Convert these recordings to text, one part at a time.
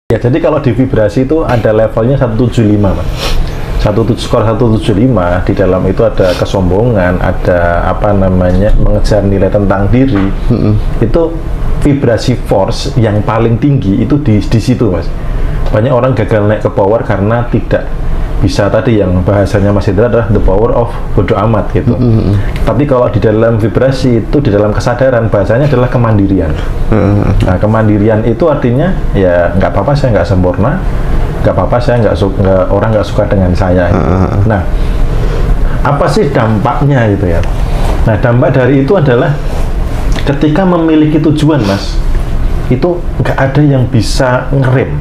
Ya, jadi kalau di vibrasi itu ada levelnya 175, Mas. Skor 175 di dalam itu ada kesombongan, ada apa namanya mengejar nilai tentang diri. Itu vibrasi force yang paling tinggi itu di situ, Mas. Banyak orang gagal naik ke power karena tidak bisa tadi yang bahasanya Mas Indra adalah the power of bodo amat gitu. Tapi kalau di dalam vibrasi itu, di dalam kesadaran bahasanya adalah kemandirian. Nah, kemandirian itu artinya ya nggak apa-apa saya nggak sempurna, nggak apa-apa saya orang nggak suka dengan saya. Gitu. Nah, apa sih dampaknya gitu ya? Nah, dampak dari itu adalah ketika memiliki tujuan, Mas, itu nggak ada yang bisa ngerem.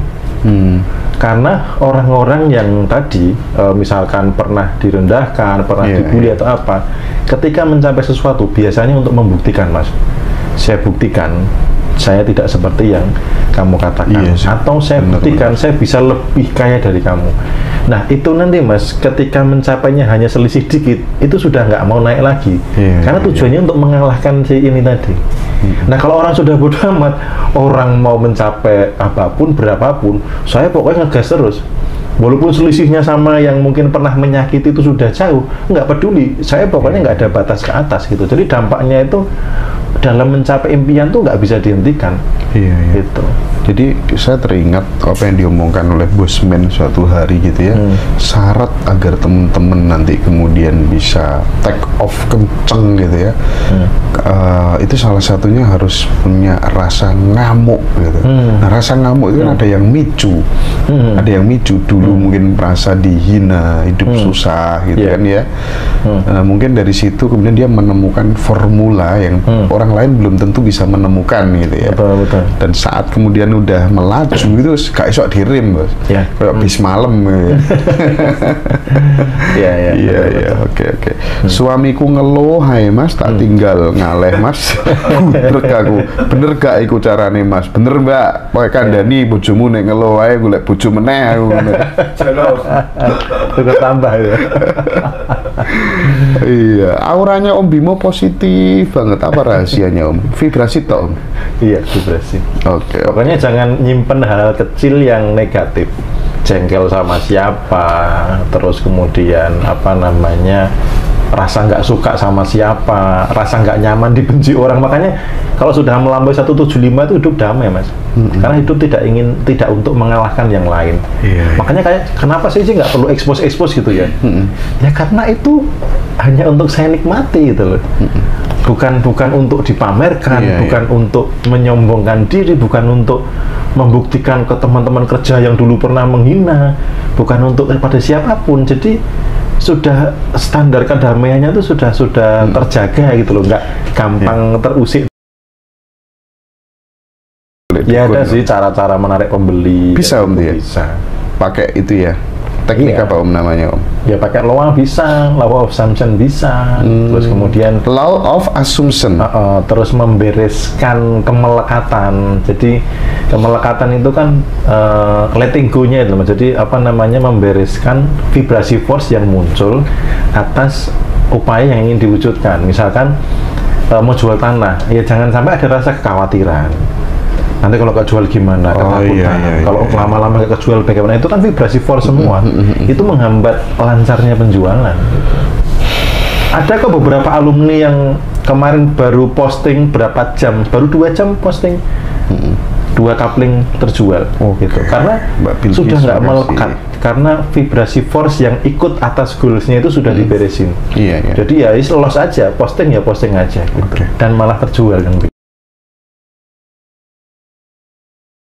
Karena orang-orang yang tadi misalkan pernah direndahkan, pernah dibully atau apa, ketika mencapai sesuatu biasanya untuk membuktikan, Mas, saya buktikan saya tidak seperti yang kamu katakan, atau saya buktikan saya bisa lebih kaya dari kamu. Nah, itu nanti, Mas, ketika mencapainya hanya selisih dikit, itu sudah nggak mau naik lagi, karena tujuannya untuk mengalahkan si ini tadi. Nah, kalau orang sudah bodoh amat, orang mau mencapai apapun, berapapun, saya pokoknya ngegas terus. Walaupun selisihnya sama yang mungkin pernah menyakiti itu sudah jauh, nggak peduli. Saya pokoknya nggak ada batas ke atas gitu. Jadi dampaknya itu dalam mencapai impian tuh nggak bisa dihentikan. Gitu. Jadi saya teringat apa yang diomongkan oleh Bosman suatu hari gitu ya. Syarat agar teman-teman nanti kemudian bisa take off kenceng gitu ya. Itu salah satunya harus punya rasa ngamuk gitu. Nah, rasa ngamuk itu kan ada yang micu. Ada yang micu dulu mungkin merasa dihina, hidup susah gitu kan ya. Mungkin dari situ kemudian dia menemukan formula yang orang lain belum tentu bisa menemukan gitu ya. Betul. Dan saat kemudian udah melaju itu gak esok dirim, Bos. Kayak bis malam gitu. Iya, oke. Suamiku ngeluh, "Hai Mas, tak tinggal ngaleh Mas." Bener gak iku carane, Mas? Bener, Mbak. Pokoke kandhani bojomu nek ngeluh ae golek bojo meneh aku. Tukar tambah ya. Iya, auranya Om Bimo positif banget. Apa rahasianya, Om? Vibrasi toh, Om? Iya, vibrasi. Oke. Pokoknya jangan nyimpen hal kecil yang negatif. Jengkel sama siapa, terus kemudian apa namanya, rasa nggak suka sama siapa, rasa nggak nyaman dibenci orang. Makanya kalau sudah melampaui 175 itu hidup damai, Mas. Karena hidup tidak untuk mengalahkan yang lain. Makanya kayak kenapa sih nggak perlu expose gitu ya? Ya karena itu hanya untuk saya nikmati gitu loh. Bukan untuk dipamerkan, bukan untuk menyombongkan diri, bukan untuk membuktikan ke teman-teman kerja yang dulu pernah menghina, bukan untuk pada siapapun. Jadi sudah standar kedamaiannya itu sudah terjaga gitu loh, nggak gampang terusik. Ya ada sih cara-cara menarik pembeli. Bisa, Om, ya? Bisa. Pakai itu ya. Teknik apa, Om, namanya, Om? Ya pakai law bisa, law of assumption bisa. Terus kemudian law of assumption. Terus membereskan kemelekatan. Jadi kemelekatan itu kan letting go-nya itu. Jadi apa namanya, membereskan vibrasi force yang muncul atas upaya yang ingin diwujudkan. Misalkan mau jual tanah, ya jangan sampai ada rasa kekhawatiran. Nanti kalau kejual gimana, ketakutan. Kalau lama-lama kejual bagaimana, itu kan vibrasi force semua. Itu menghambat lancarnya penjualan. Ada kok beberapa alumni yang kemarin baru posting berapa jam, baru 2 jam posting 2 coupling terjual, gitu. Karena sudah nggak melekat, karena vibrasi force yang ikut atas goalsnya itu sudah diberesin. Jadi ya loss aja, posting aja, gitu. Dan malah terjual kan.